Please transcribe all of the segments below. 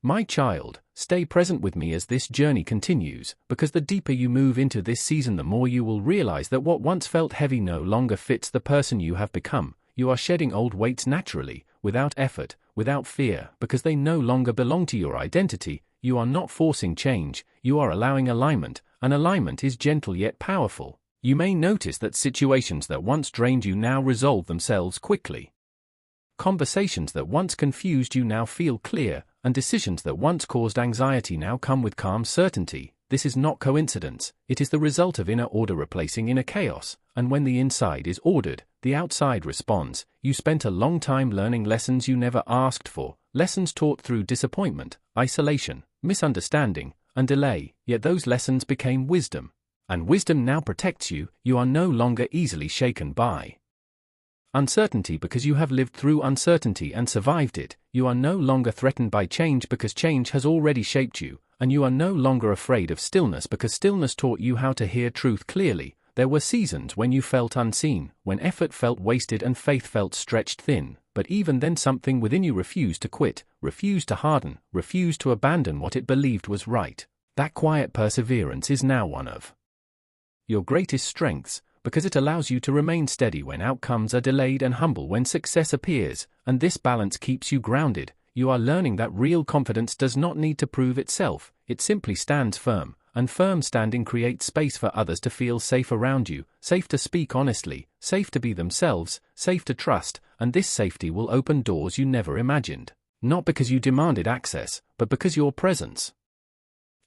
My child, stay present with me as this journey continues, because the deeper you move into this season, the more you will realize that what once felt heavy no longer fits the person you have become. You are shedding old weights naturally, without effort, without fear, because they no longer belong to your identity. You are not forcing change, you are allowing alignment, and alignment is gentle yet powerful. You may notice that situations that once drained you now resolve themselves quickly. Conversations that once confused you now feel clear, and decisions that once caused anxiety now come with calm certainty. This is not coincidence, it is the result of inner order replacing inner chaos, and when the inside is ordered, the outside responds. You spent a long time learning lessons you never asked for, lessons taught through disappointment, isolation, misunderstanding, and delay, yet those lessons became wisdom. And wisdom now protects you. You are no longer easily shaken by uncertainty because you have lived through uncertainty and survived it. You are no longer threatened by change because change has already shaped you, and you are no longer afraid of stillness because stillness taught you how to hear truth clearly. There were seasons when you felt unseen, when effort felt wasted and faith felt stretched thin, but even then something within you refused to quit, refused to harden, refused to abandon what it believed was right. That quiet perseverance is now one of your greatest strengths, because it allows you to remain steady when outcomes are delayed and humble when success appears, and this balance keeps you grounded. You are learning that real confidence does not need to prove itself, it simply stands firm, and firm standing creates space for others to feel safe around you, safe to speak honestly, safe to be themselves, safe to trust, and this safety will open doors you never imagined. Not because you demanded access, but because your presence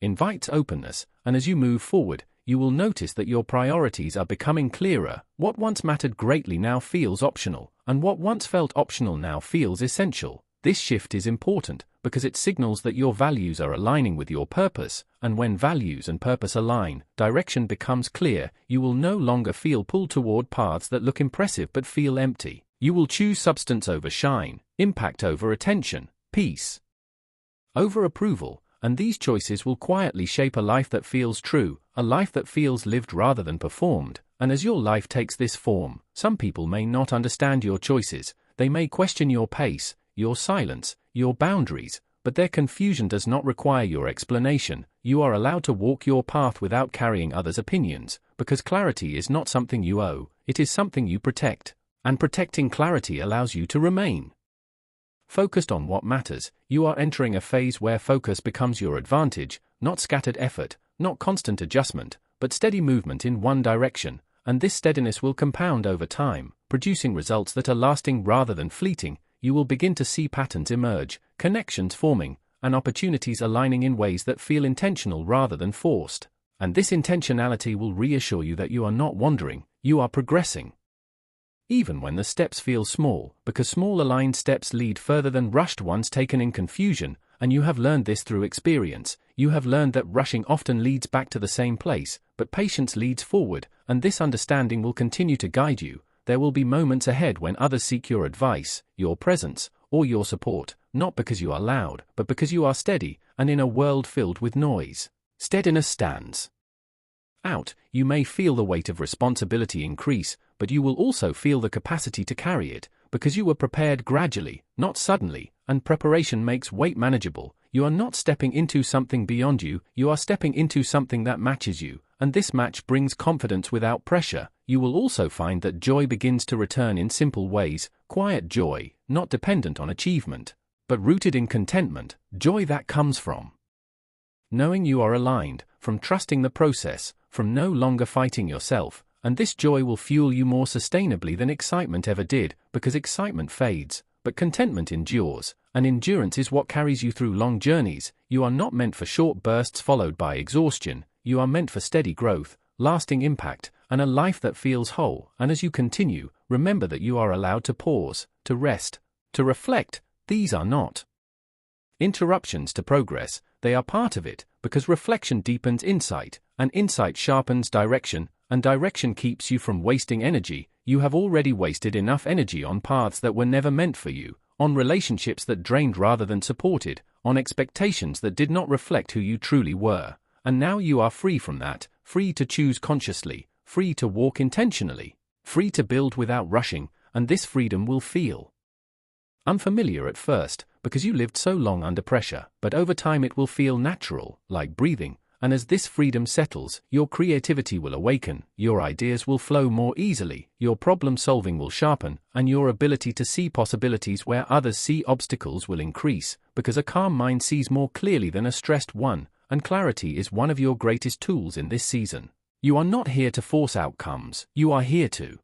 invites openness, and as you move forward, you will notice that your priorities are becoming clearer. What once mattered greatly now feels optional, and what once felt optional now feels essential. This shift is important because it signals that your values are aligning with your purpose, and when values and purpose align, direction becomes clear. You will no longer feel pulled toward paths that look impressive but feel empty. You will choose substance over shine, impact over attention, peace over approval, and these choices will quietly shape a life that feels true, a life that feels lived rather than performed. And as your life takes this form, some people may not understand your choices, they may question your pace, your silence, your boundaries, but their confusion does not require your explanation. You are allowed to walk your path without carrying others' opinions, because clarity is not something you owe, it is something you protect. And protecting clarity allows you to remain focused on what matters. You are entering a phase where focus becomes your advantage, not scattered effort, not constant adjustment, but steady movement in one direction, and this steadiness will compound over time, producing results that are lasting rather than fleeting. You will begin to see patterns emerge, connections forming, and opportunities aligning in ways that feel intentional rather than forced. And this intentionality will reassure you that you are not wandering, you are progressing. Even when the steps feel small, because small aligned steps lead further than rushed ones taken in confusion, and you have learned this through experience. You have learned that rushing often leads back to the same place, but patience leads forward, and this understanding will continue to guide you. There will be moments ahead when others seek your advice, your presence, or your support, not because you are loud, but because you are steady, and in a world filled with noise, steadiness stands out. You may feel the weight of responsibility increase, but you will also feel the capacity to carry it, because you were prepared gradually, not suddenly, and preparation makes weight manageable. You are not stepping into something beyond you, you are stepping into something that matches you, and this match brings confidence without pressure. You will also find that joy begins to return in simple ways, quiet joy, not dependent on achievement, but rooted in contentment, joy that comes from knowing you are aligned, from trusting the process, from no longer fighting yourself, and this joy will fuel you more sustainably than excitement ever did, because excitement fades, but contentment endures, and endurance is what carries you through long journeys. You are not meant for short bursts followed by exhaustion, you are meant for steady growth, lasting impact, and a life that feels whole. And as you continue, remember that you are allowed to pause, to rest, to reflect. These are not interruptions to progress, they are part of it, because reflection deepens insight, and insight sharpens direction, and direction keeps you from wasting energy. You have already wasted enough energy on paths that were never meant for you, on relationships that drained rather than supported, on expectations that did not reflect who you truly were. And now you are free from that, free to choose consciously, free to walk intentionally, free to build without rushing, and this freedom will feel unfamiliar at first, because you lived so long under pressure, but over time it will feel natural, like breathing, and as this freedom settles, your creativity will awaken, your ideas will flow more easily, your problem-solving will sharpen, and your ability to see possibilities where others see obstacles will increase, because a calm mind sees more clearly than a stressed one, and clarity is one of your greatest tools in this season. You are not here to force outcomes, you are here to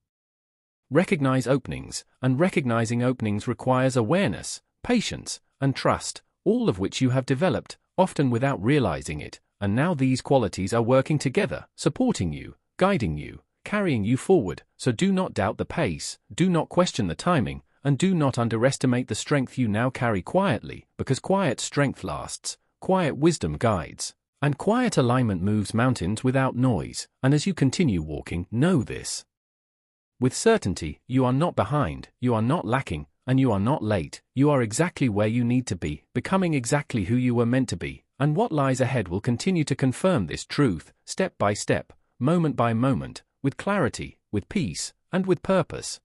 recognize openings, and recognizing openings requires awareness, patience, and trust, all of which you have developed, often without realizing it, and now these qualities are working together, supporting you, guiding you, carrying you forward, so do not doubt the pace, do not question the timing, and do not underestimate the strength you now carry quietly, because quiet strength lasts, quiet wisdom guides, and quiet alignment moves mountains without noise, and as you continue walking, know this. With certainty, you are not behind, you are not lacking, and you are not late, you are exactly where you need to be, becoming exactly who you were meant to be, and what lies ahead will continue to confirm this truth, step by step, moment by moment, with clarity, with peace, and with purpose.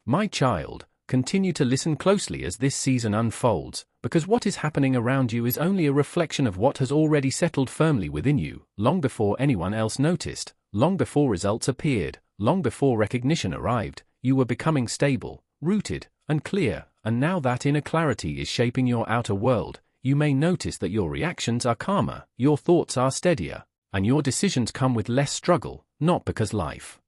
My child, continue to listen closely as this season unfolds, because what is happening around you is only a reflection of what has already settled firmly within you, long before anyone else noticed, long before results appeared, long before recognition arrived, you were becoming stable, rooted, and clear, and now that inner clarity is shaping your outer world, you may notice that your reactions are calmer, your thoughts are steadier, and your decisions come with less struggle, not because life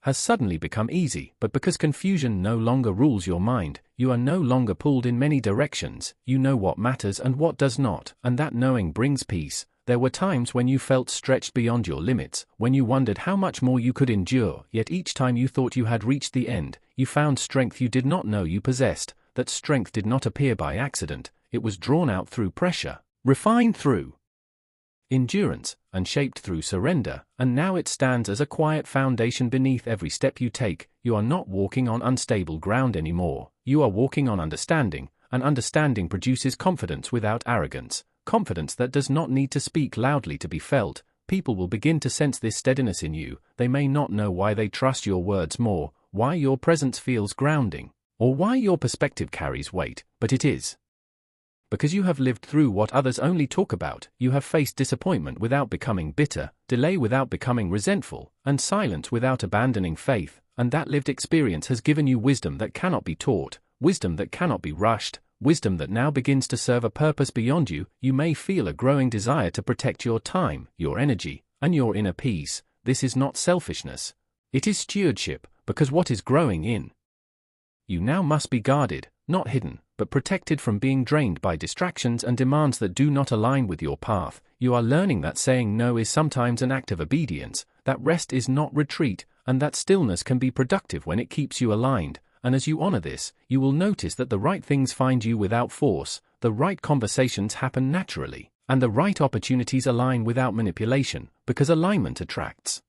has suddenly become easy, but because confusion no longer rules your mind, you are no longer pulled in many directions, you know what matters and what does not, and that knowing brings peace. There were times when you felt stretched beyond your limits, when you wondered how much more you could endure, yet each time you thought you had reached the end, you found strength you did not know you possessed. That strength did not appear by accident, it was drawn out through pressure, refined through endurance, and shaped through surrender, and now it stands as a quiet foundation beneath every step you take. You are not walking on unstable ground anymore, you are walking on understanding, and understanding produces confidence without arrogance, confidence that does not need to speak loudly to be felt. People will begin to sense this steadiness in you, they may not know why they trust your words more, why your presence feels grounding, or why your perspective carries weight, but it is because you have lived through what others only talk about. You have faced disappointment without becoming bitter, delay without becoming resentful, and silence without abandoning faith, and that lived experience has given you wisdom that cannot be taught, wisdom that cannot be rushed, wisdom that now begins to serve a purpose beyond you. You may feel a growing desire to protect your time, your energy, and your inner peace. This is not selfishness. It is stewardship, because what is growing in you now must be guarded, not hidden, but protected from being drained by distractions and demands that do not align with your path. You are learning that saying no is sometimes an act of obedience, that rest is not retreat, and that stillness can be productive when it keeps you aligned. And as you honor this, you will notice that the right things find you without force, the right conversations happen naturally, and the right opportunities align without manipulation, because alignment attracts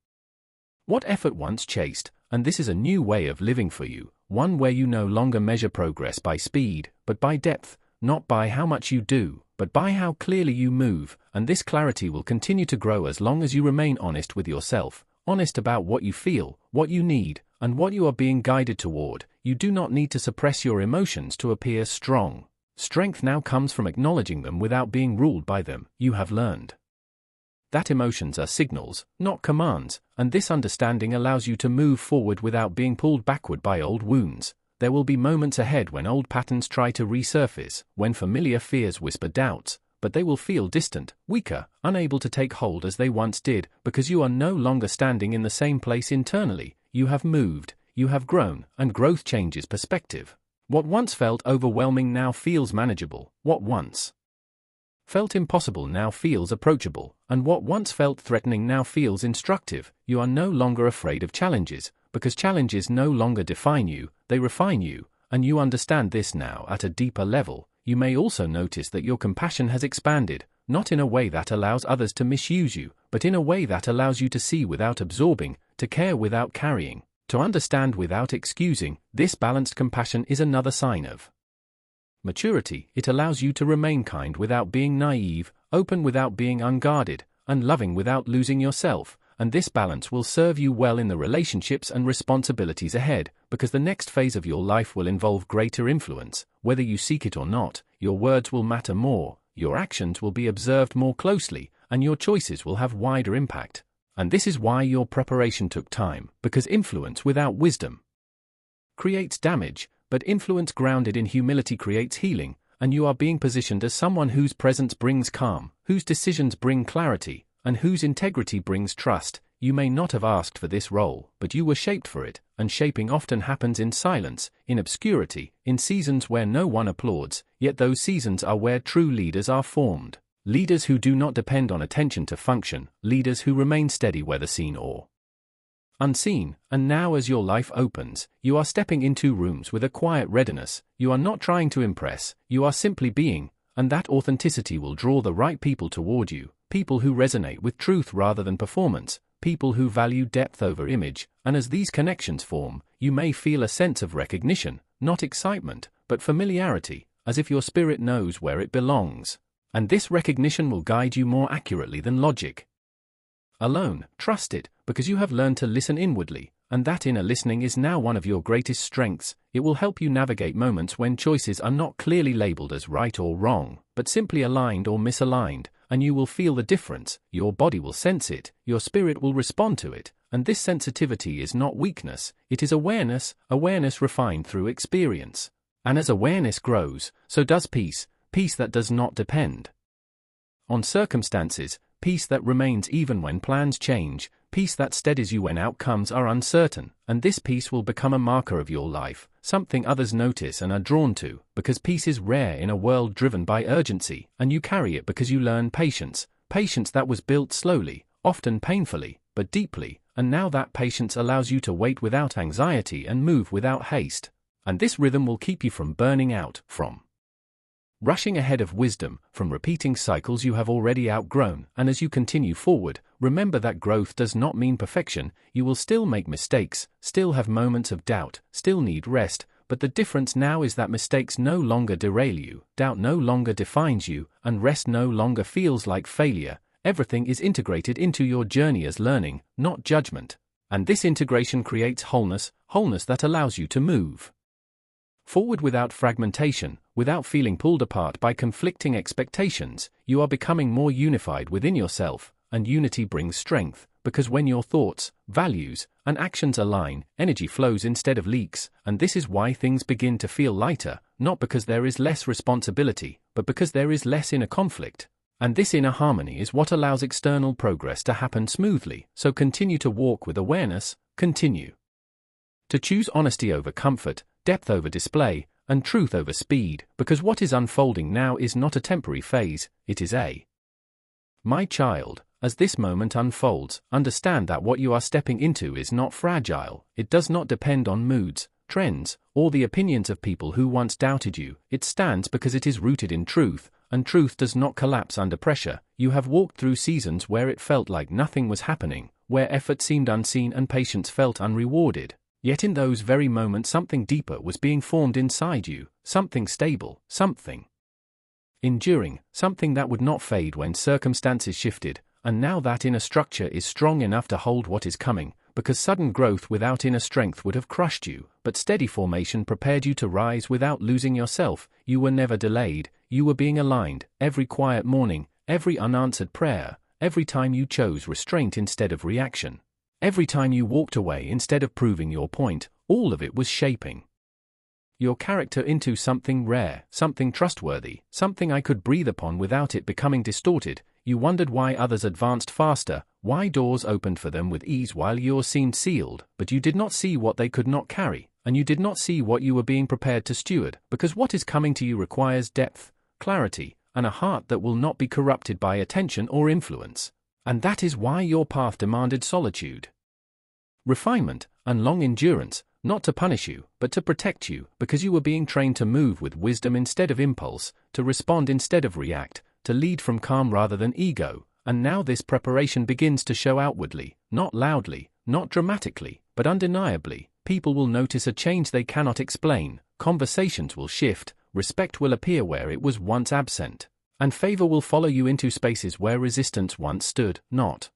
what effort once chased. And this is a new way of living for you, one where you no longer measure progress by speed, but by depth, not by how much you do, but by how clearly you move, and this clarity will continue to grow as long as you remain honest with yourself, honest about what you feel, what you need, and what you are being guided toward. You do not need to suppress your emotions to appear strong. Strength now comes from acknowledging them without being ruled by them. You have learned that emotions are signals, not commands, and this understanding allows you to move forward without being pulled backward by old wounds. There will be moments ahead when old patterns try to resurface, when familiar fears whisper doubts, but they will feel distant, weaker, unable to take hold as they once did, because you are no longer standing in the same place internally. You have moved, you have grown, and growth changes perspective. What once felt overwhelming now feels manageable, what once felt impossible now feels approachable, and what once felt threatening now feels instructive. You are no longer afraid of challenges, because challenges no longer define you, they refine you, and you understand this now at a deeper level. You may also notice that your compassion has expanded, not in a way that allows others to misuse you, but in a way that allows you to see without absorbing, to care without carrying, to understand without excusing. This balanced compassion is another sign of maturity. It allows you to remain kind without being naive, open without being unguarded, and loving without losing yourself. and this balance will serve you well in the relationships and responsibilities ahead, because the next phase of your life will involve greater influence. Whether you seek it or not, your words will matter more, your actions will be observed more closely, and your choices will have wider impact. And this is why your preparation took time, because influence without wisdom creates damage, but influence grounded in humility creates healing, and you are being positioned as someone whose presence brings calm, whose decisions bring clarity, and whose integrity brings trust. You may not have asked for this role, but you were shaped for it, and shaping often happens in silence, in obscurity, in seasons where no one applauds, yet those seasons are where true leaders are formed. Leaders who do not depend on attention to function, leaders who remain steady whether seen or unseen. And now as your life opens, you are stepping into rooms with a quiet readiness. You are not trying to impress, you are simply being, and that authenticity will draw the right people toward you, people who resonate with truth rather than performance, people who value depth over image, and as these connections form, you may feel a sense of recognition, not excitement, but familiarity, as if your spirit knows where it belongs. And this recognition will guide you more accurately than logic alone. Trust it, because you have learned to listen inwardly, and that inner listening is now one of your greatest strengths. It will help you navigate moments when choices are not clearly labeled as right or wrong, but simply aligned or misaligned, and you will feel the difference, your body will sense it, your spirit will respond to it, and this sensitivity is not weakness, it is awareness, awareness refined through experience. And as awareness grows, so does peace, peace that does not depend on circumstances, peace that remains even when plans change, peace that steadies you when outcomes are uncertain, and this peace will become a marker of your life, something others notice and are drawn to, because peace is rare in a world driven by urgency, and you carry it because you learn patience, patience that was built slowly, often painfully, but deeply, and now that patience allows you to wait without anxiety and move without haste. And this rhythm will keep you from burning out, from rushing ahead of wisdom, from repeating cycles you have already outgrown. And as you continue forward, remember that growth does not mean perfection. You will still make mistakes, still have moments of doubt, still need rest, but the difference now is that mistakes no longer derail you, doubt no longer defines you, and rest no longer feels like failure. Everything is integrated into your journey as learning, not judgment. And this integration creates wholeness, wholeness that allows you to move forward without fragmentation, without feeling pulled apart by conflicting expectations. You are becoming more unified within yourself, and unity brings strength, because when your thoughts, values, and actions align, energy flows instead of leaks, and this is why things begin to feel lighter, not because there is less responsibility, but because there is less inner conflict. And this inner harmony is what allows external progress to happen smoothly. So continue to walk with awareness, continue to choose honesty over comfort, depth over display, and truth over speed, because what is unfolding now is not a temporary phase, it is a my child. As this moment unfolds, understand that what you are stepping into is not fragile, it does not depend on moods, trends, or the opinions of people who once doubted you. It stands because it is rooted in truth, and truth does not collapse under pressure. You have walked through seasons where it felt like nothing was happening, where effort seemed unseen and patience felt unrewarded. Yet in those very moments something deeper was being formed inside you, something stable, something enduring, something that would not fade when circumstances shifted. And now that inner structure is strong enough to hold what is coming, because sudden growth without inner strength would have crushed you, but steady formation prepared you to rise without losing yourself. You were never delayed, you were being aligned. Every quiet morning, every unanswered prayer, every time you chose restraint instead of reaction, every time you walked away instead of proving your point, all of it was shaping your character into something rare, something trustworthy, something I could breathe upon without it becoming distorted. You wondered why others advanced faster, why doors opened for them with ease while yours seemed sealed, but you did not see what they could not carry, and you did not see what you were being prepared to steward, because what is coming to you requires depth, clarity, and a heart that will not be corrupted by attention or influence. And that is why your path demanded solitude, refinement, and long endurance, not to punish you, but to protect you, because you were being trained to move with wisdom instead of impulse, to respond instead of react, to lead from calm rather than ego. And now this preparation begins to show outwardly, not loudly, not dramatically, but undeniably. People will notice a change they cannot explain, conversations will shift, respect will appear where it was once absent, and favor will follow you into spaces where resistance once stood. Not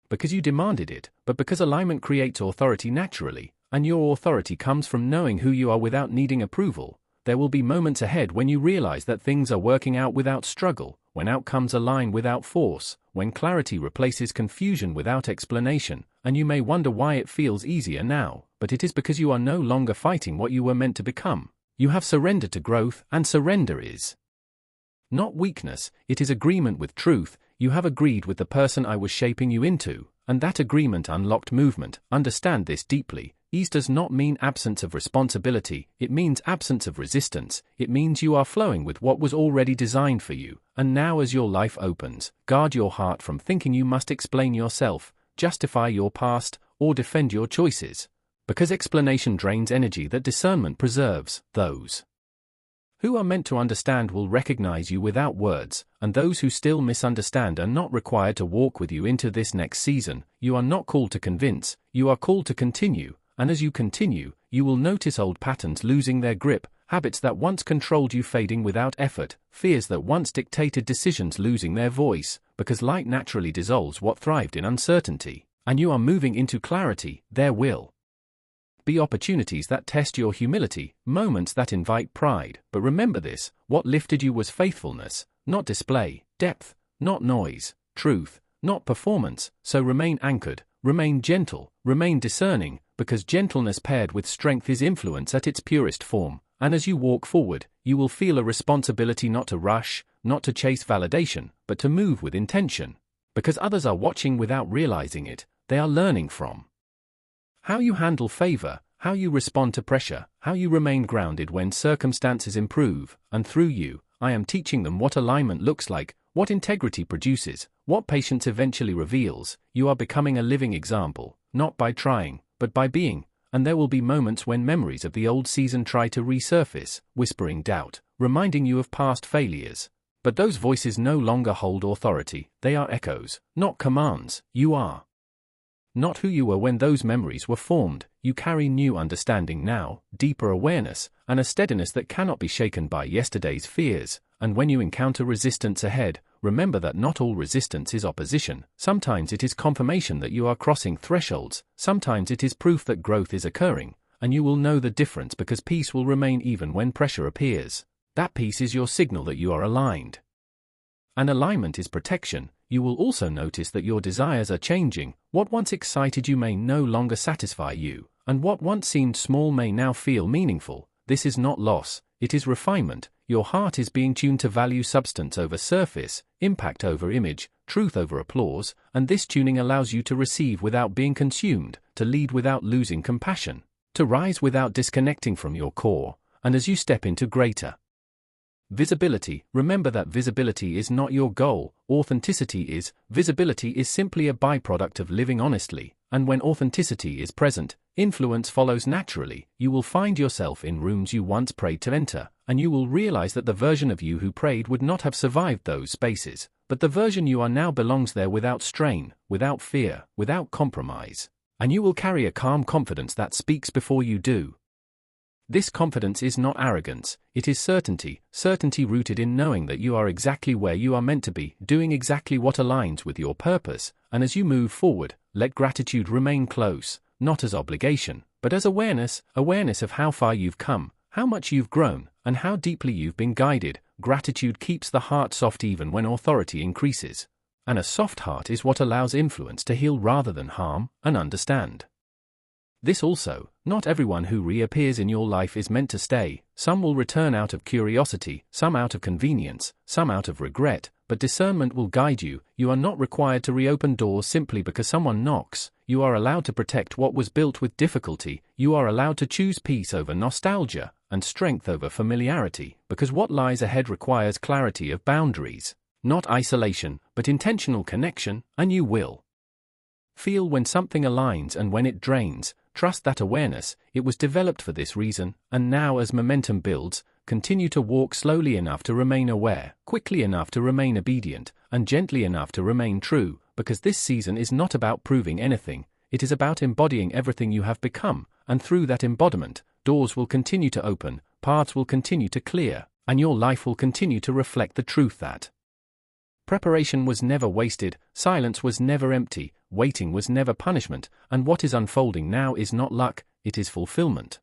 because you demanded it, but because alignment creates authority naturally, and your authority comes from knowing who you are without needing approval. There will be moments ahead when you realize that things are working out without struggle, when outcomes align without force, when clarity replaces confusion without explanation, and you may wonder why it feels easier now, but it is because you are no longer fighting what you were meant to become. You have surrendered to growth, and surrender is not weakness, it is agreement with truth. You have agreed with the person I was shaping you into, and that agreement unlocked movement. Understand this deeply. Ease does not mean absence of responsibility, it means absence of resistance. It means you are flowing with what was already designed for you, and now as your life opens, guard your heart from thinking you must explain yourself, justify your past, or defend your choices. Because explanation drains energy that discernment preserves. Those who are meant to understand will recognize you without words, and those who still misunderstand are not required to walk with you into this next season. You are not called to convince, you are called to continue, and as you continue, you will notice old patterns losing their grip, habits that once controlled you fading without effort, fears that once dictated decisions losing their voice, because light naturally dissolves what thrived in uncertainty, and you are moving into clarity. There will be opportunities that test your humility, moments that invite pride, but remember this: what lifted you was faithfulness, not display, depth, not noise, truth, not performance. So remain anchored, remain gentle, remain discerning, because gentleness paired with strength is influence at its purest form, and as you walk forward, you will feel a responsibility not to rush, not to chase validation, but to move with intention. Because others are watching without realizing it, they are learning from how you handle favor, how you respond to pressure, how you remain grounded when circumstances improve, and through you, I am teaching them what alignment looks like, what integrity produces, what patience eventually reveals. You are becoming a living example, not by trying, but by being, and there will be moments when memories of the old season try to resurface, whispering doubt, reminding you of past failures. But those voices no longer hold authority, they are echoes, not commands. You are not who you were when those memories were formed. You carry new understanding now, deeper awareness, and a steadiness that cannot be shaken by yesterday's fears. And when you encounter resistance ahead, remember that not all resistance is opposition. Sometimes it is confirmation that you are crossing thresholds, sometimes it is proof that growth is occurring, and you will know the difference because peace will remain even when pressure appears. That peace is your signal that you are aligned. And alignment is protection. You will also notice that your desires are changing. What once excited you may no longer satisfy you, and what once seemed small may now feel meaningful. This is not loss, it is refinement. Your heart is being tuned to value substance over surface, impact over image, truth over applause, and this tuning allows you to receive without being consumed, to lead without losing compassion, to rise without disconnecting from your core. And as you step into greater visibility, remember that visibility is not your goal, authenticity is. Visibility is simply a byproduct of living honestly, and when authenticity is present, influence follows naturally. You will find yourself in rooms you once prayed to enter, and you will realize that the version of you who prayed would not have survived those spaces, but the version you are now belongs there without strain, without fear, without compromise. And you will carry a calm confidence that speaks before you do. This confidence is not arrogance, it is certainty, certainty rooted in knowing that you are exactly where you are meant to be, doing exactly what aligns with your purpose. And as you move forward, let gratitude remain close, not as obligation, but as awareness, awareness of how far you've come, how much you've grown, and how deeply you've been guided. Gratitude keeps the heart soft even when authority increases. And a soft heart is what allows influence to heal rather than harm, and understand this also: not everyone who reappears in your life is meant to stay. Some will return out of curiosity, some out of convenience, some out of regret, but discernment will guide you. You are not required to reopen doors simply because someone knocks. You are allowed to protect what was built with difficulty. You are allowed to choose peace over nostalgia, and strength over familiarity, because what lies ahead requires clarity of boundaries, not isolation, but intentional connection. And you will feel when something aligns and when it drains. Trust that awareness, it was developed for this reason, and now as momentum builds, continue to walk slowly enough to remain aware, quickly enough to remain obedient, and gently enough to remain true, because this season is not about proving anything, it is about embodying everything you have become, and through that embodiment, doors will continue to open, paths will continue to clear, and your life will continue to reflect the truth that Preparation was never wasted, silence was never empty, waiting was never punishment, and what is unfolding now is not luck, it is fulfillment.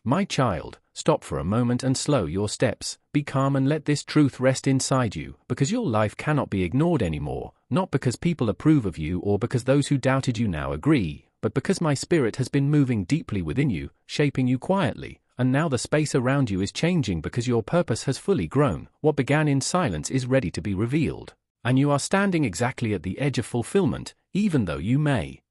My child, stop for a moment and slow your steps, be calm and let this truth rest inside you, because your life cannot be ignored anymore, not because people approve of you or because those who doubted you now agree, but because my spirit has been moving deeply within you, shaping you quietly, and now the space around you is changing because your purpose has fully grown, what began in silence is ready to be revealed, and you are standing exactly at the edge of fulfillment, even though you may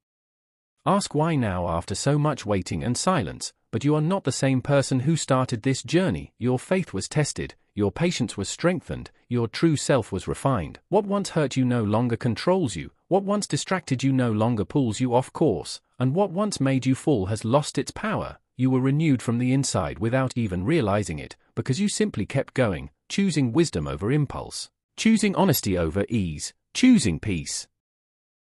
ask why now after so much waiting and silence. But you are not the same person who started this journey. Your faith was tested, your patience was strengthened, your true self was refined. What once hurt you no longer controls you, what once distracted you no longer pulls you off course, and what once made you fall has lost its power. You were renewed from the inside without even realizing it, because you simply kept going, choosing wisdom over impulse, choosing honesty over ease, choosing peace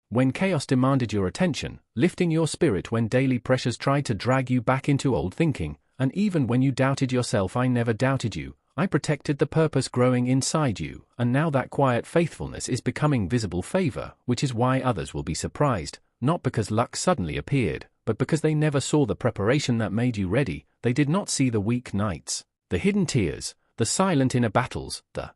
when chaos demanded your attention, lifting your spirit when daily pressures tried to drag you back into old thinking, and even when you doubted yourself. I never doubted you, I protected the purpose growing inside you, and now that quiet faithfulness is becoming visible favor, which is why others will be surprised, not because luck suddenly appeared, but because they never saw the preparation that made you ready. They did not see the weak nights, the hidden tears, the silent inner battles, the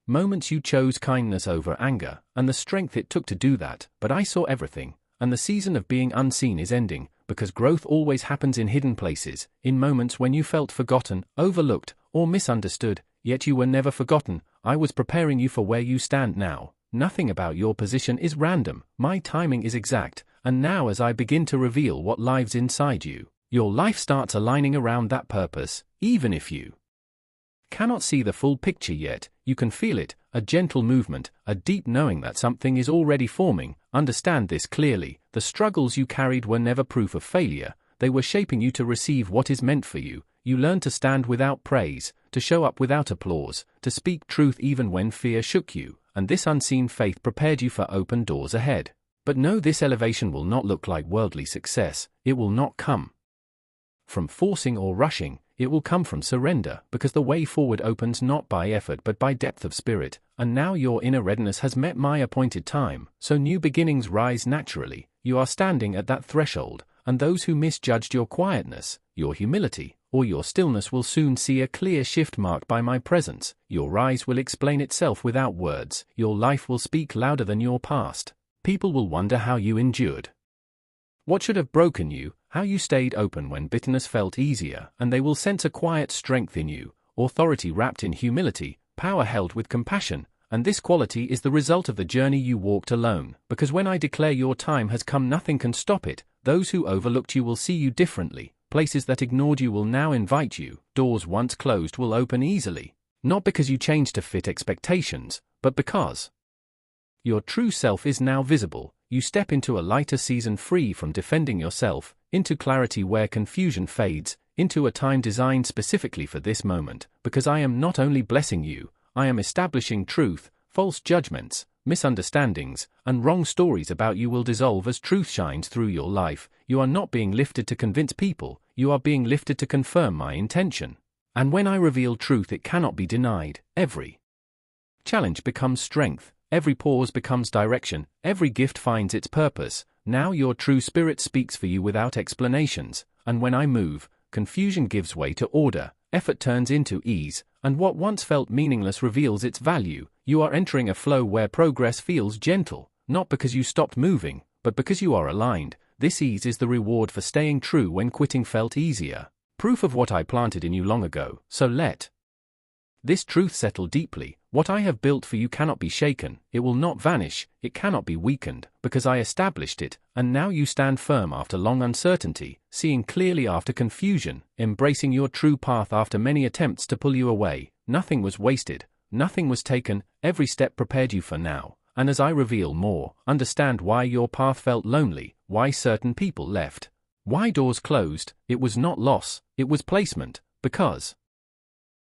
moments you chose kindness over anger, and the strength it took to do that. But I saw everything, and the season of being unseen is ending, because growth always happens in hidden places, in moments when you felt forgotten, overlooked, or misunderstood, yet you were never forgotten. I was preparing you for where you stand now. Nothing about your position is random, my timing is exact, and now as I begin to reveal what lives inside you, your life starts aligning around that purpose, even if you cannot see the full picture yet. You can feel it, a gentle movement, a deep knowing that something is already forming. Understand this clearly, the struggles you carried were never proof of failure, they were shaping you to receive what is meant for you. You learned to stand without praise, to show up without applause, to speak truth even when fear shook you, and this unseen faith prepared you for open doors ahead. But know this: elevation will not look like worldly success, it will not come from forcing or rushing, it will come from surrender, because the way forward opens not by effort but by depth of spirit, and now your inner readiness has met my appointed time, so new beginnings rise naturally. You are standing at that threshold, and those who misjudged your quietness, your humility, or your stillness will soon see a clear shift marked by my presence. Your rise will explain itself without words, your life will speak louder than your past. People will wonder how you endured what should have broken you, how you stayed open when bitterness felt easier, and they will sense a quiet strength in you, authority wrapped in humility, power held with compassion, and this quality is the result of the journey you walked alone, because when I declare your time has come, nothing can stop it. Those who overlooked you will see you differently, places that ignored you will now invite you, doors once closed will open easily, not because you changed to fit expectations, but because your true self is now visible. You step into a lighter season, free from defending yourself, into clarity where confusion fades, into a time designed specifically for this moment, because I am not only blessing you, I am establishing truth. False judgments, misunderstandings, and wrong stories about you will dissolve as truth shines through your life. You are not being lifted to convince people, you are being lifted to confirm my intention. And when I reveal truth, it cannot be denied. Every challenge becomes strength. Every pause becomes direction, every gift finds its purpose. Now your true spirit speaks for you without explanations, and when I move, confusion gives way to order, effort turns into ease, and what once felt meaningless reveals its value. You are entering a flow where progress feels gentle, not because you stopped moving, but because you are aligned. This ease is the reward for staying true when quitting felt easier. Proof of what I planted in you long ago, so let this truth settle deeply. What I have built for you cannot be shaken, it will not vanish, it cannot be weakened, because I established it, and now you stand firm after long uncertainty, seeing clearly after confusion, embracing your true path after many attempts to pull you away. Nothing was wasted, nothing was taken, every step prepared you for now, and as I reveal more, understand why your path felt lonely, why certain people left, why doors closed. It was not loss, it was placement, because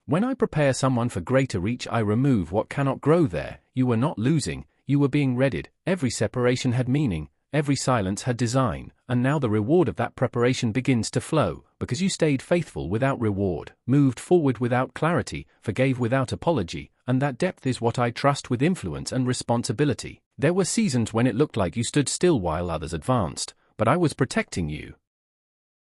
when I prepare someone for greater reach, I remove what cannot grow there. You were not losing, you were being readied. Every separation had meaning, every silence had design, and now the reward of that preparation begins to flow, because you stayed faithful without reward, moved forward without clarity, forgave without apology, and that depth is what I trust with influence and responsibility. There were seasons when it looked like you stood still while others advanced, but I was protecting you,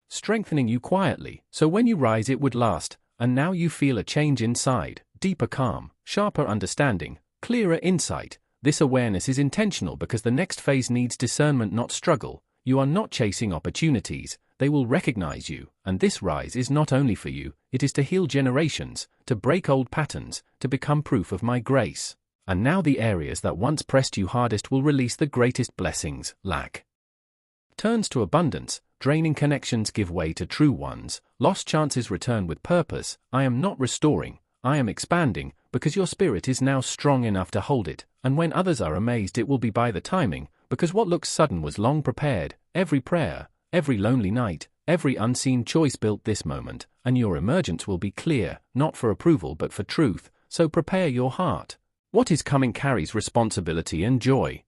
strengthening you quietly, so when you rise it would last, and now you feel a change inside, deeper calm, sharper understanding, clearer insight. This awareness is intentional because the next phase needs discernment, not struggle. You are not chasing opportunities, they will recognize you, and this rise is not only for you, it is to heal generations, to break old patterns, to become proof of my grace. And now the areas that once pressed you hardest will release the greatest blessings. Lack turns to abundance, draining connections give way to true ones, lost chances return with purpose. I am not restoring, I am expanding, because your spirit is now strong enough to hold it, and when others are amazed it will be by the timing, because what looks sudden was long prepared. Every prayer, every lonely night, every unseen choice built this moment, and your emergence will be clear, not for approval but for truth, so prepare your heart. What is coming carries responsibility and joy,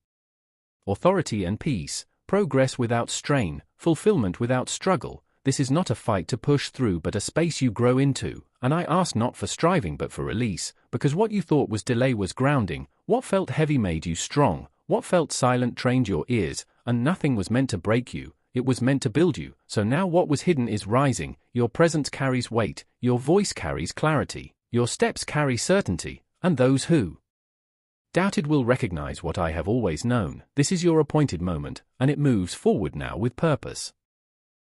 authority and peace, progress without strain, fulfillment without struggle. This is not a fight to push through but a space you grow into, and I ask not for striving but for release, because what you thought was delay was grounding, what felt heavy made you strong, what felt silent trained your ears, and nothing was meant to break you, it was meant to build you. So now what was hidden is rising, your presence carries weight, your voice carries clarity, your steps carry certainty, and those who doubted will recognize what I have always known. This is your appointed moment, and it moves forward now with purpose.